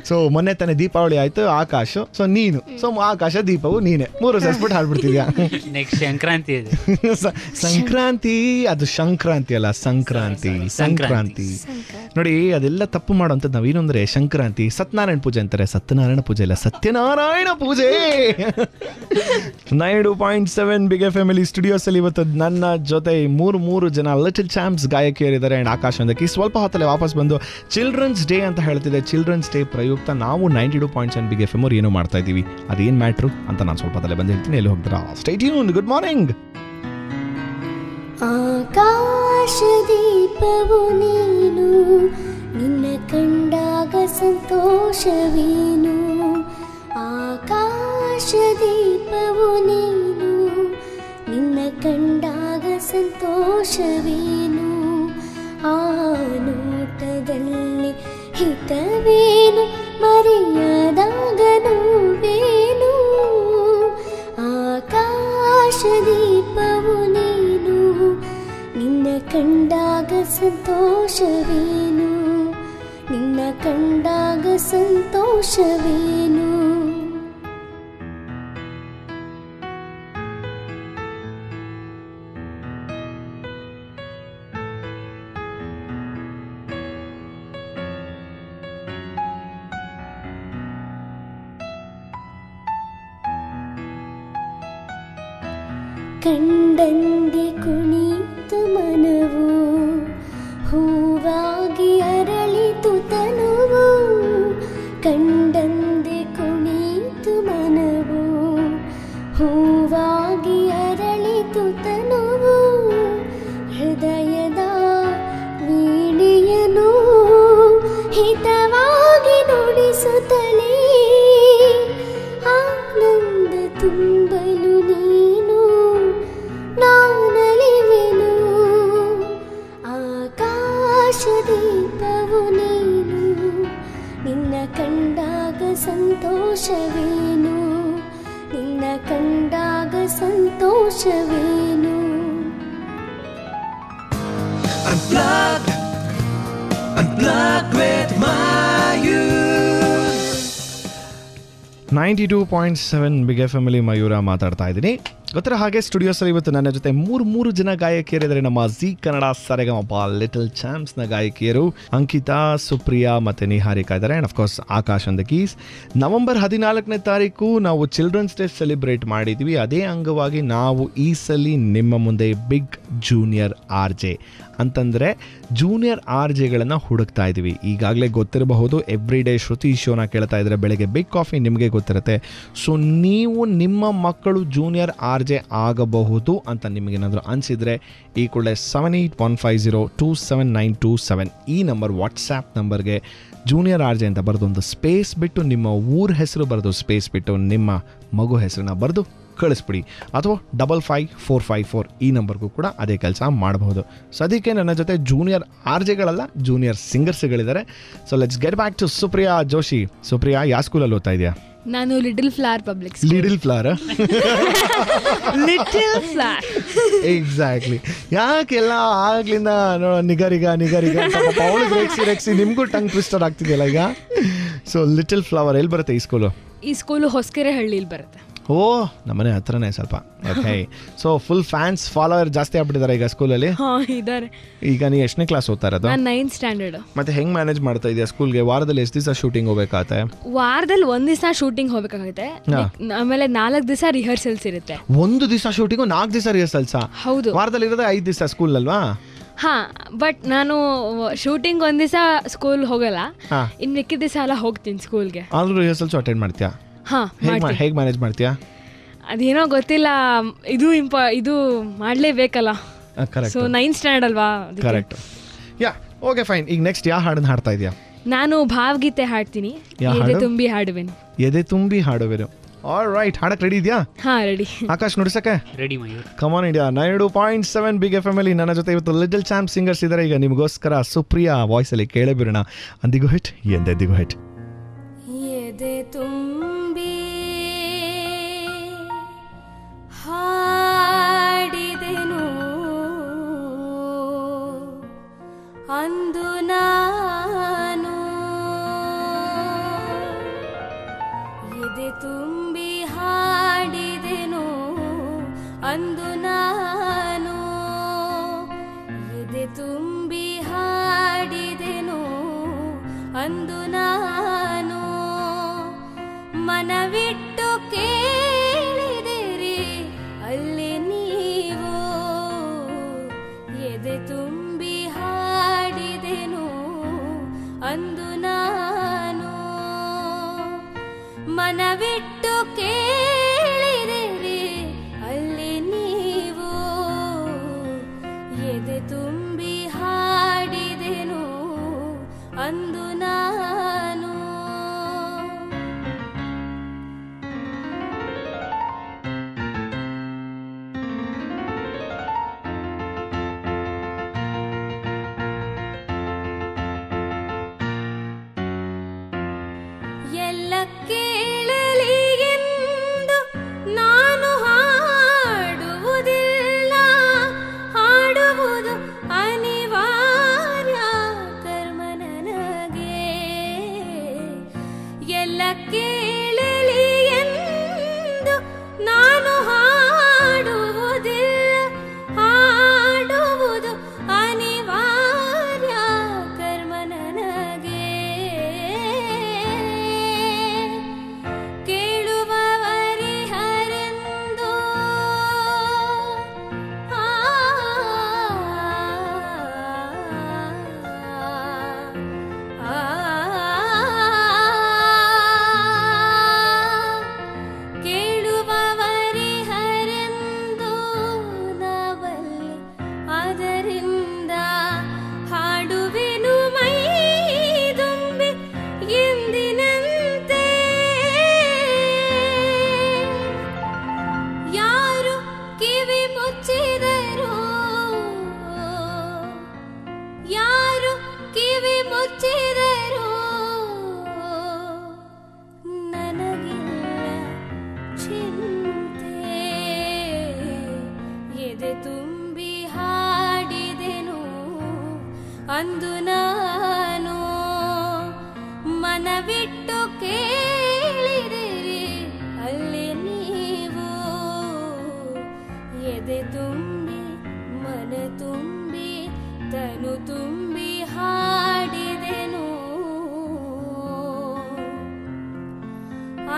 ಸೊ ಮೊನ್ನೆ ತಾನೇ ದೀಪಾವಳಿ ಆಯ್ತು, ಆಕಾಶ್, ಸೊ ನೀನು, ಸೊ ಆಕಾಶ ದೀಪವು ನೀನೆ, 3 ಸೇರಿಸ್ಬಿಟ್ಟು ಹಾಡ್ಬಿಡ್ತಿದ್ಯಾ. ನೆಕ್ಸ್ಟ್ ಸಂಕ್ರಾಂತಿ ಇದೆ. ಸಂಕ್ರಾಂತಿ, ಅದು ಸಂಕ್ರಾಂತಿ ಅಲ್ಲ, ಸಂಕ್ರಾಂತಿ. ನೋಡಿ, ಅದೆಲ್ಲ ತಪ್ಪು ಮಾಡೋಂಥದ್ದು ನಾವೇನು ಅಂದರೆ ಸಂಕ್ರಾಂತಿ ಸತ್ಯನಾರಾಯಣ ಪೂಜೆ ಅಂತಾರೆ. ಸತ್ಯನಾರಾಯಣ ಪೂಜೆ ಇಲ್ಲ, ಸತ್ಯನಾರಾಯಣ ಪೂಜೆ. 92.7 ಬಿಗ್ FM ಸ್ಟುಡಿಯೋಸ್ ಅಲ್ಲಿ ಇವತ್ತು ನನ್ನ ಜೊತೆ 3 ಜನ ಲಿಟಲ್ ಚಾಂಪ್ಸ್ ಗಾಯಕಿಯರಿದ್ದಾರೆ. ಅಂಡ್ ಆಕಾಶ್ ಅಂದಕ್ಕೆ ಸ್ವಲ್ಪ ಹೊತ್ತಲ್ಲೇ ವಾಪಸ್ ಬಂದು ಚಿಲ್ಡ್ರನ್ಸ್ ಡೇ ಅಂತ ಹೇಳ್ತಿದೆ. ಚಿಲ್ಡ್ರನ್ಸ್ ಡೇ ಪ್ರಯುಕ್ತ ನಾವು 92.7 ಬಿಗ್ FM ಏನೋ ಮಾಡ್ತಾ ಇದ್ದೀವಿ. ಅದೇನು ಮ್ಯಾಟ್ರು ಅಂತ ನಾನು ಸ್ವಲ್ಪ ಹೊತ್ತಲ್ಲೇ ಬಂದು ಹೇಳ್ತೀನಿ. ಎಲ್ಲಿ ಹೋಗ್ತೀರಾ? Stay tuned. Good morning. ಆಕಾಶ ದೀಪವು ನೀನು, ನಿನ್ನ ಕಂಡಾಗ ಸಂತೋಷವೇನು. ಆಕಾಶ ದೀಪವು ನೀನು, ನಿನ್ನ ಕಂಡಾಗ ಸಂತೋಷವೇನು. ಆ ನೋಟದಲ್ಲಿ ಹಿತವೇನು, ಮರೆಯದಾಗ ನೋವೇನು. ಆಕಾಶ ದೀಪವು ನೀನು, ನಿನ್ನ ಕಂಡಾಗ ಸಂತೋಷವೇನು, ನಿನ್ನ ಕಂಡಾಗ ಸಂತೋಷವೇನು. ಕಂಡಂದೆ ಕುಣಿತು ಮನವು, ಹೂವಾಗಿ ಅರಳಿತು ತನುವು. ಕಂಡಂದೆ ಕುಣಿತು ಮನವು, ಹೂವಾಗಿ ಅರಳಿತು ತನುವು. ಹೃದಯದ ವೀಣೆಯನು ಹಿತವಾಗಿ ನುಡಿಸುತ್ತಲೇ ಆನಂದ ತುಂಬಲು ನೀನು ನಾನಲಿವೆನು. ಆಕಾಶ ದೀಪವು ನೀನು, ನಿನ್ನ ಕಂಡಾಗ ಸಂತೋಷವೇನು, ನಿನ್ನ ಕಂಡಾಗ ಸಂತೋಷವೇನು. Unplugged with Mayur. 92.7 big FM Mayura ಮಾತಾಡ್ತಾ ಇದ್ದೀನಿ. ಗೊತ್ತಿರೋ ಹಾಗೆ ಸ್ಟುಡಿಯೋಸಲ್ಲಿ ಇವತ್ತು ನನ್ನ ಜೊತೆ 3 ಜನ ಗಾಯಕಿಯರಿದ್ದಾರೆ. ನಮ್ಮ ಜಿ ಕನ್ನಡ ಸರೆಗಮಪ ಲಿಟಲ್ ಚಾಂಪ್ಸ್ನ ಗಾಯಕಿಯರು ಅಂಕಿತಾ, ಸುಪ್ರಿಯಾ ಮತ್ತು ನಿಹಾರಿಕಾ ಇದ್ದಾರೆ. And of course Akash on the keys. November 14ನೇ ತಾರೀಕು ನಾವು ಚಿಲ್ಡ್ರನ್ಸ್ ಡೇ ಸೆಲೆಬ್ರೇಟ್ ಮಾಡಿದ್ವಿ. ಅದೇ ಅಂಗವಾಗಿ ನಾವು ಈ ಸಲ ನಿಮ್ಮ ಮುಂದೆ ಬಿಗ್ ಜೂನಿಯರ್ RJ ಅಂತಂದರೆ ಜೂನಿಯರ್ RJಗಳನ್ನು ಹುಡುಕ್ತಾ ಇದ್ದೀವಿ. ಈಗಾಗಲೇ ಗೊತ್ತಿರಬಹುದು, ಎವ್ರಿ ಡೇ ಶ್ರುತಿ ಶೋನ ಕೇಳ್ತಾ ಇದ್ದರೆ ಬೆಳಗ್ಗೆ ಬಿಗ್ ಕಾಫಿ ನಿಮಗೆ ಗೊತ್ತಿರುತ್ತೆ. ಸೊ ನೀವು ನಿಮ್ಮ ಮಕ್ಕಳು ಜೂನಿಯರ್ RJ ಆಗಬಹುದು ಅಂತ ನಿಮಗೇನಾದರೂ ಅನಿಸಿದರೆ ಈ ಕೂಡಲೇ 7815027927 ಈ ನಂಬರ್ ವಾಟ್ಸ್ಯಾಪ್ ನಂಬರ್ಗೆ ಜೂನಿಯರ್ RJ ಅಂತ ಬರೆದು ಒಂದು ಸ್ಪೇಸ್ ಬಿಟ್ಟು ನಿಮ್ಮ ಊರ ಹೆಸರು ಬರೆದು ಸ್ಪೇಸ್ ಬಿಟ್ಟು ನಿಮ್ಮ ಮಗು ಹೆಸರನ್ನ ಬರೆದು ಕಳಿಸ್ಬಿಡಿ. ಅಥವಾ 55454 ಈ ನಂಬರ್ಗೂ ಕೂಡ ಅದೇ ಕೆಲಸ ಮಾಡಬಹುದು. ಸೊ ಅದಕ್ಕೆ ನನ್ನ ಜೊತೆ ಜೂನಿಯರ್ RJಗಳಲ್ಲ, ಜೂನಿಯರ್ ಸಿಂಗರ್ಸ್ಗಳಿದ್ದಾರೆ. So let's get back to Supriya Joshi. Supriya, ಯಾವ ಸ್ಕೂಲಲ್ಲಿ ಓದ್ತಾ ಇದೆಯಾ? ನಾನು little flower public. Little flower exactly. ಯಾಕೆಲ್ಲ ಆಗ್ಲಿಂದ ನಿಗರಿಗ ಅವಳಿಗೆ ರೆಕ್ಸಿ ನಿಮಗೂ ಟಂಗ್ ಟ್ವಿಸ್ಟರ್ ಆಗ್ತಿದೆಯಲ್ಲ ಈಗ. ಸೊ ಲಿಟಲ್ ಫ್ಲವರ್ ಎಲ್ಲಿ ಬರುತ್ತೆ ಈ ಸ್ಕೂಲು? ಈ ಸ್ಕೂಲು ಹೊಸಕೆರೆ ಹಳ್ಳಿಲಿ ಬರುತ್ತೆ. ಓ, ನಮ್ಮನೆ ಹತ್ರನೇ ಸ್ವಲ್ಪ. Okay. So full fans follower ಜಾಸ್ತಿ ಆಗ್ಬಿಟ್ಟಿದ್ದಾರೆ ಈಗ ಸ್ಕೂಲಲ್ಲಿ. ಇದ್ದಾರೆ. ಈಗ ನೀವು ಎಷ್ಟನೇ ಕ್ಲಾಸ್ ಓದ್ತಾ ಇರೋದು? ನಾನು 9th ಸ್ಟ್ಯಾಂಡರ್ಡ್. ಮತ್ತೆ ಹೆಂಗ್ ಮ್ಯಾನೇಜ್ ಮಾಡ್ತಾ ಇದೆಯಾ ಸ್ಕೂಲ್ಗೆ? ವಾರದಲ್ಲಿ ಎಷ್ಟು ದಿವಸ ಶೂಟಿಂಗ್ ಹೋಗ್ಬೇಕಾಗತ್ತೆ? ವಾರದಲ್ಲಿ 1 ದಿವಸ ಶೂಟಿಂಗ್ ಹೋಗ್ಬೇಕಾಗುತ್ತೆ. ಆಮೇಲೆ 4 ದಿವಸ ರಿಹರ್ಸಲ್ಸ್ ಇರುತ್ತೆ. 1 ದಿವಸ ಶೂಟಿಂಗು 4 ದಿವಸ ರಿಹರ್ಸಲ್ಸ್? ಹೌದು. ವಾರದಲ್ಲಿ ಇರೋದೇ 5 ದಿವಸ ಸ್ಕೂಲ್ ಅಲ್ವಾ? ಹಾ, ಬಟ್ ನಾನು ಶೂಟಿಂಗ್ 1 ದಿವಸ ಸ್ಕೂಲ್ ಹೋಗಲ್ಲ, ಇನ್ನು ಮಿಕ್ಕಿದ ದಿವಸ ಎಲ್ಲ ಹೋಗ್ತೀನಿ ಸ್ಕೂಲ್ಗೆ. ಆದ್ರೂ ರಿಹರ್ಸಲ್ಸ್ ಅಟೆಂಡ್ ಮಾಡ್ತೀಯಾ? ಹಾ. ಹೇಗೆ ಮ್ಯಾನೇಜ್ ಮಾಡ್ತೀಯಾ? ಅದೇನೋ ಗೊತ್ತಿಲ್ಲ, ಇದು ಮಾಡಲೇಬೇಕಲ್ಲ. ಸೊ 9th ಸ್ಟ್ಯಾಂಡರ್ಡ್ ಅಲ್ವಾ? ಕರೆಕ್ಟ್. ಯಾ, ಓಕೆ ಫೈನ್. ಈಗ ನೆಕ್ಸ್ಟ್ ಯಾವ ಹಾಡನ್ನ ಹಾಡ್ತಾ ಇದೆಯಾ? ನಾನು ಭಾವಗೀತೆ ಹಾಡ್ತೀನಿ. ಎದೆ ತುಂಬಿ ಹಾಡುವೆನು. ಎದೆ ತುಂಬಿ ಹಾಡುವೆನು. ಆಲ್ರೈಟ್, ಹಾಡಕ್ಕೆ ರೆಡಿ ಇದೆಯಾ? ಹಾ ರೆಡಿ. ಆಕಾಶ್ ನುಡಿಸಕ್ಕೆ ready Mayur. Come on India 92.7 big F M ಅಲ್ಲಿ ನನ್ನ ಜೊತೆ ಇವತ್ತು ಲಿಟಲ್ ಚಾಂಪ್ ಸಿಂಗರ್ಸ್ ಇದ್ದಾರೆ. ಈಗ ನಿಮಗೋಸ್ಕರ ಸುಪ್ರಿಯಾ ವಾಯ್ಸ್ ಅಲ್ಲಿ ಕೇಳಬಿರೋಣ. ಅಂದಿಗೂ ಹಿಟ್ ಎಂದೆಂದಿಗೂ ಹಿಟ್. ಎದೆ ತುಂಬಿ ಹಾಡಿದೆನು ಅಂದು ನಾನು, ಎದೆ ತುಂಬಿ ಹಾಡಿದೆನು ಅಂದು ನಾನು, ಎದೆ ತುಂಬಿ ಹಾಡಿದೆನು ಅಂದು ನಾನು, ಮನವಿಟ್ಟು ಕೇಳಿದಿರಿ ಅಲ್ಲಿ ನೀವು, ಎದೆ ತುಂಬಿ ಹಾಡಿದೆನು ಅಂದು ನಾನು, ಮನವಿಟ್ಟು ಕೇಳಿದಿರಿ ಅಲ್ಲಿ ನೀವು, ಎದೆ ತುಂಬಿ ಹಾಡಿದೆನು ಅಂದು ನಾನು. ಎಲ್ಲ ಕೇಳಲಿ ಎಂದು ನಾನು ಹಾಡುವುದಿಲ್ಲ, ಹಾಡುವುದು ಅನಿವಾರ್ಯ ಕರ್ಮ ನನಗೆ. ಎಲ್ಲ ಕೇಳಲಿ ಎಂದು ನಾನು ಹಾಡುವುದಿಲ್ಲ, ಹಾಡುವುದು ಅನಿವಾರ್ಯ ಕರ್ಮ ನನಗೆ. ಕೇಳುವವರಿಹರೆಂದು ಕೇಳುವವರಿಹರೆಂದು ನಾವಲ್ಲಿ ಅದರಿಂದ ಹಾಡುವೆನು ಮೈ ತುಂಬಿ ಎಂದಿನಂತೆ. ಯಾರು ಕಿವಿ ಮುಚ್ಚಿದರು, ಯಾರು ಕಿವಿ ಮುಚ್ಚಿದರು ನನಗಿಲ್ಲ ಚಿಂತೆ, ಎದೆ ತುಂಬಿ ಹಾಡಿದೆನು ಅಂದು ನಾನು, ಮನವಿಟ್ಟು ಕೇಳಿದಿರಿ ಅಲ್ಲಿ ನೀವು, ಎದೆ ತುಂಬಿ ಮನ ತುಂಬಿ ತನು ತುಂಬಿ ಹಾಡಿದೆನು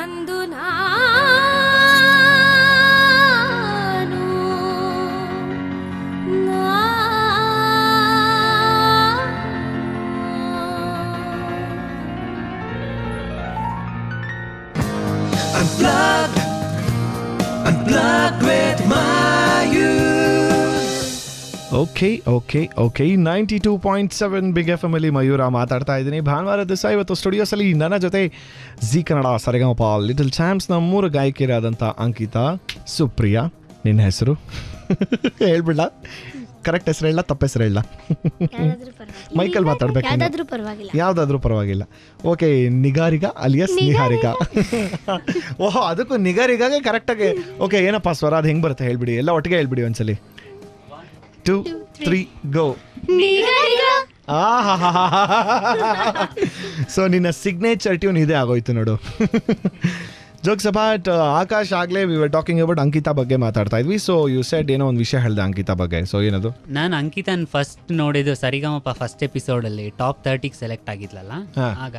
ಅಂದು ನಾನು. Okay okay okay 92.7 big F M ಅಲ್ಲಿ ಮಯೂರ ಮಾತಾಡ್ತಾ ಇದ್ದೀನಿ. ಭಾನುವಾರ ದಿವಸ ಇವತ್ತು ಸ್ಟುಡಿಯೋಸಲ್ಲಿ ನನ್ನ ಜೊತೆ ಜಿ ಕನ್ನಡ ಸರಿಗಮಪ ಲಿಟಲ್ ಚಾಂಪ್ಸ್ನ 3 ಗಾಯಕಿಯರಾದಂಥ ಅಂಕಿತಾ, ಸುಪ್ರಿಯಾ, ನಿನ್ನ ಹೆಸರು ಹೇಳ್ಬಿಡ್ಲ? ಕರೆಕ್ಟ್ ಹೆಸರು ಹೇಳ, ತಪ್ಪ ಹೆಸರು ಹೇಳ? ಮೈಕಲ್ ಮಾತಾಡ್ಬೇಕು, ಯಾವುದಾದ್ರೂ ಪರವಾಗಿಲ್ಲ. Okay, Nigariga alias Niharika. ಓಹೋ, ಅದಕ್ಕೂ ನಿಗಾರಿಗಾಗೆ ಕರೆಕ್ಟಾಗಿ. ಓಕೆ, ಏನಪ್ಪ ಸ್ವರ ಅದು ಹೆಂಗೆ ಬರುತ್ತೆ ಹೇಳ್ಬಿಡಿ, ಎಲ್ಲ ಒಟ್ಟಿಗೆ ಹೇಳ್ಬಿಡಿ ಒಂದ್ಸಲಿ. 2, 3 ಗೋ. ಸೊ ನಿನ್ನ ಸಿಗ್ನೇಚರ್ ಟ್ಯೂನ್ ಇದೇ ಆಗೋಯ್ತು ನೋಡು. ಜೋಕ್ಸ್ ಅಬೌಟ್ ಆಕಾಶ್, ಆಗಲೇ we were talking about Ankita ಬಗ್ಗೆ ಮಾತಾಡ್ತಾ ಇದ್ವಿ. ಸೊ ಯು ಸೆಡ್ ಏನೋ ಒಂದು ವಿಷಯ ಹೇಳ್ದೆ ಅಂಕಿತಾ ಬಗ್ಗೆ. ಸೊ ಏನದು? ನಾನು ಅಂಕಿತಾನ್ ಫಸ್ಟ್ ನೋಡಿದ್ದು ಸರಿಗಮಪ ಫಸ್ಟ್ ಎಪಿಸೋಡಲ್ಲಿ ಟಾಪ್ 30 ಸೆಲೆಕ್ಟ್ ಆಗಿದ್ಲಲ್ಲ, ಆಗ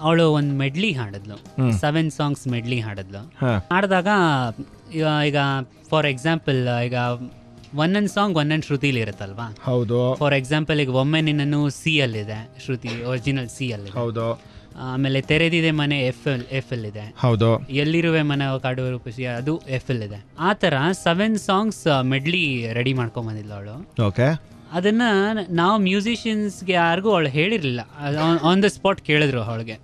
ಅವಳು ಒಂದು ಮೆಡ್ಲಿ ಹಾಡಿದ್ಲು, 7 ಸಾಂಗ್ಸ್ ಮೆಡ್ಲಿ ಹಾಡಿದ್ಲು. ಹಾಡಿದಾಗ ಈಗ ಫಾರ್ ಎಕ್ಸಾಂಪಲ್ ಈಗ ಒಂದೊಂದು ಸಾಂಗ್ ಒಂದೊಂದು ಶ್ರುತಿಲಿ ಇರುತ್ತಲ್ವಾ? ಹೌದು. ಫಾರ್ ಎಕ್ಸಾಂಪಲ್ ಈಗ ಒಮ್ಮೆ ನಿನ್ನನ್ನು ಸಿ ಅಲ್ಲಿದೆ ಶ್ರುತಿ, ಒರಿಜಿನಲ್ ಸಿ ಅಲ್ಲಿ. ಹೌದು. ಆಮೇಲೆ ತೆರೆದಿದೆ ಮನೆ ಎಫ್ ಎಲ್ ಇದೆ. ಹೌದು. ಎಲ್ಲಿರುವೆ ಮನೆ ಕಾಡು ರೂಪಿಸಿ ಅದು ಎಫ್ ಎಲ್ ಇದೆ. ಆ ಥರ 7 ಸಾಂಗ್ಸ್ ಮೆಡ್ಲಿ ರೆಡಿ ಮಾಡ್ಕೊಂಬಂದಿಲ್ಲ ಅವಳು. ಓಕೆ. ಅದನ್ನ ನಾವು ಮ್ಯೂಸಿಷಿಯನ್ಸ್ಗೆ ಯಾರಿಗೂ ಅವಳು ಹೇಳಿರಲಿಲ್ಲ, ಆನ್ ದ ಸ್ಪಾಟ್ ಕೇಳಿದ್ರು ಅವಳಿಗೆ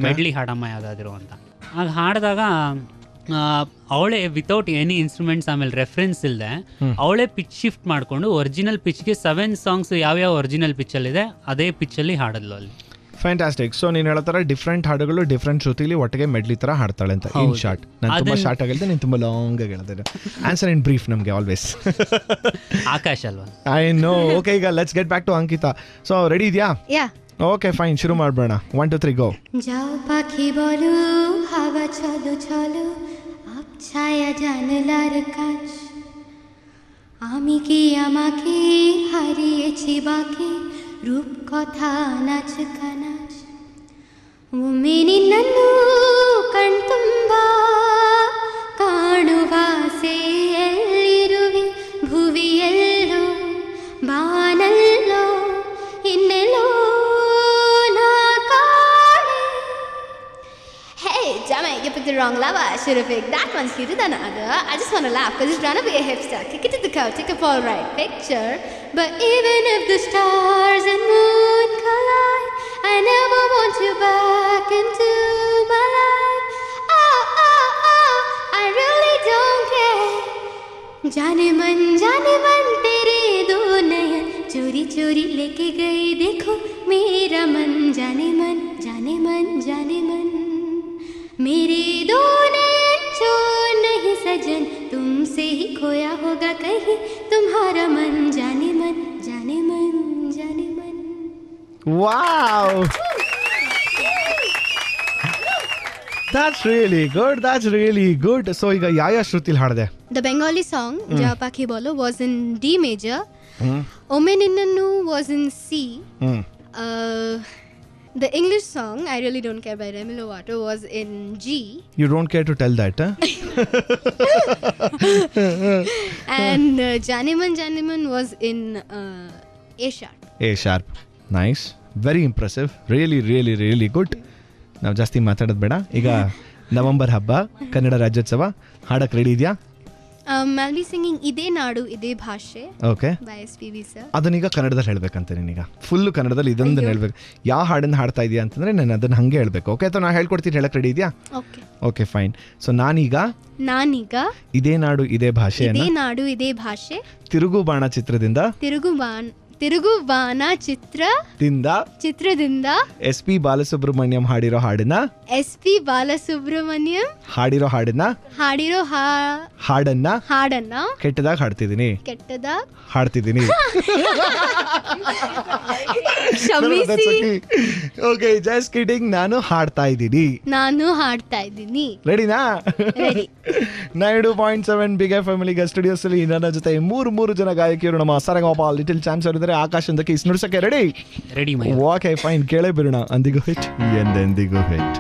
ಮೆಡ್ಲಿ ಹಾಡಮ್ಮ ಯಾವುದಾದ್ರು ಅಂತ. ಆಗ ಹಾಡಿದಾಗ ಅವಳೇ ವಿತೌಟ್ ಎನಿ ಇನ್ಸ್ಟ್ರೂಮೆಂಟ್ಸ್ ಆಮೇಲೆ ರೆಫರೆನ್ಸ್ ಇಲ್ಲದೆ ಅವಳೇ ಪಿಚ್ ಶಿಫ್ಟ್ ಮಾಡಿಕೊಂಡು ಒರಿಜಿನಲ್ ಪಿಚ್ಗೆ 7 ಸಾಂಗ್ಸ್ ಯಾವ್ಯಾವ ಒರಿಜಿನಲ್ ಪಿಚ್ಚಲ್ಲಿದೆ ಅದೇ ಪಿಚ್ಚಲ್ಲಿ ಹಾಡದ್ಲು ಅಲ್ಲಿ. ಫ್ಯಾಂಟಾಸ್ಟಿಕ್. ಸೊ ನೀನು ಹೇಳೋ ಥರ ಡಿಫ್ರೆಂಟ್ ಹಾಡುಗಳು ಡಿಫ್ರೆಂಟ್ ಶ್ರುತಿಲಿ ಒಟ್ಟಿಗೆ ಮೆಡ್ಲಿ ಥರ ಹಾಡ್ತಾಳೆ ಅಂತ. ಇನ್ ಶಾರ್ಟ್ ನಾನು ತುಂಬ ಶಾರ್ಟ್ ಆಗಿಲ್ದೆ, ನೀನು ತುಂಬ ಲಾಂಗ್ ಆಗಿ ಹೇಳ್ತಿದ್ದೆ. ಆನ್ಸರ್ ಇನ್ ಬ್ರೀಫ್ ನಮಗೆ ಆಲ್ವೇಸ್. ಆಕಾಶ್ ಅಲ್ವಾ? I know. ಓಕೆ, ಈಗ let's get back to Ankita. So ready ಇದೆಯಾ? ಓಕೆ ಫೈನ್, ಶುರು ಮಾಡ್ಬೇಡ. 1 2 3 ಗೋ. যাও পাখি বলো হাওয়া চলো চলো ছায়া জানলার কাছ, আমি কি আমাকে হারিয়েছি বাকি ರೂಪ ಕಥಾ ನಾಚ ಕನಾಚ ಒಮ್ಮೆ ನಿನ್ನನ್ನು ಕಣ್ತುಂಬ ಕಾಣುವಾಸೆ ಎಲ್ಲಿರುವೆ ಭುವಿಯಲ್ಲೋ ಬಾನಲ್ಲೋ ಇನ್ನೆಲ್ಲೋ ನಾ ಕಾಣೆ. Hey, Jamie, you picked the wrong lover. I should have picked that one sweeter than other. I just want to laugh because he's trying to be a hipster. Kick it to the curb, take a Polaroid picture. But even if the stars and moon collide, I never want you back into my life. Oh, oh, oh, I really don't care. जाने मन तेरे दो नयन चोरी चोरी लेके गए देखो मेरा मन. जाने मन जाने मन जाने मन मेरे दो नयन छोड़ नहीं सजन, तुमसे ही खोया होगा कहीं तुम्हारा मन. जाने मन जाने मन जाने मन. Wow, that's really good, that's really good. So ಈಗ ಯಾವ ಶ್ರುತಿಲಿ ಹಾಡಿದೆ? The Bengali song Ja Pakhi Bolo was in D major. Ome Ninnannu was in C. The English song I Really Don't Care by Demi Lovato was in G. You don't care to tell that, huh? And Janeman was in A sharp. A sharp. Nice. Very impressive. Really, really, really good. ನಾವು ಜಾಸ್ತಿ ಮಾತಾಡೋದು ಬೇಡ. ಈಗ November ಹಬ್ಬ, Kannada Rajyotsava, ಹಾಡಕ್ಕೆ ready ಇದೆಯಾ? I'll be singing ಇದೇ ನಾಡು ಇದೇ ಭಾಷೆ. ಓಕೆ. by SPB sir. ಅದನ್ನೀಗ ಕನ್ನಡದಲ್ಲಿ ಹೇಳ್ಬೇಕಂತ ನೀನೀಗ ಫುಲ್ಲು ಕನ್ನಡದಲ್ಲಿ ಇದೊಂದು ಹೇಳ್ಬೇಕು. ಯಾವ ಹಾಡನ್ನು ಹಾಡ್ತಾ ಇದೆಯಾ ಅಂತಂದ್ರೆ ನಾನು ಅದನ್ನು ಹಂಗೆ ಹೇಳ್ಬೇಕು. ಓಕೆ, ಅಥವಾ ನಾನು ಹೇಳ್ಕೊಡ್ತೀನಿ, ಹೇಳಕ್ಕೆ ರೆಡಿ ಇದೆಯಾ? Okay okay fine. ಸೊ ನಾನೀಗ ಇದೇ ನಾಡು ಇದೇ ಭಾಷೆಯನ್ನು ಇದೇ ನಾಡು ಇದೇ ಭಾಷೆ ತಿರುಗು ಬಾಣ ಚಿತ್ರದಿಂದ ಚಿತ್ರದಿಂದ SP ಬಾಲಸುಬ್ರಹ್ಮಣ್ಯಂ ಹಾಡಿರೋ ಹಾಡನ್ನ ಕೆಟ್ಟದಾಗ ಹಾಡ್ತಿದ್ದೀನಿ. Okay, just kidding. ನಾನು ಹಾಡ್ತಾ ಇದ್ದೀನಿ. ರೆಡಿನಾ? 92.7 ಬಿಗ್ FM ಸ್ಟುಡಿಯೋಸ್ ಅಲ್ಲಿ ನನ್ನ ಜೊತೆ ಮೂರು ಜನ ಗಾಯಕಿಯರು ನಮ್ಮ ಸರಗಮಪ ಲಿಟಲ್ ಚಾಂಪ್ಸ್ ಅವರಿದ್ದಾರೆ. ಆಕಾಶ್ ಅಂತ ಕಿಸ್ ನುಡ್ಸಕ್ಕೆ ರೆಡಿ. ರೆಡಿ. ಓಕೆ ಫೈನ್, ಕೇಳೇ ಬಿಡೋಣ. ಅಂದಿಗೂ ಹಿಟ್ ಎಂದೆಂದಿಗೂ ಹಿಟ್.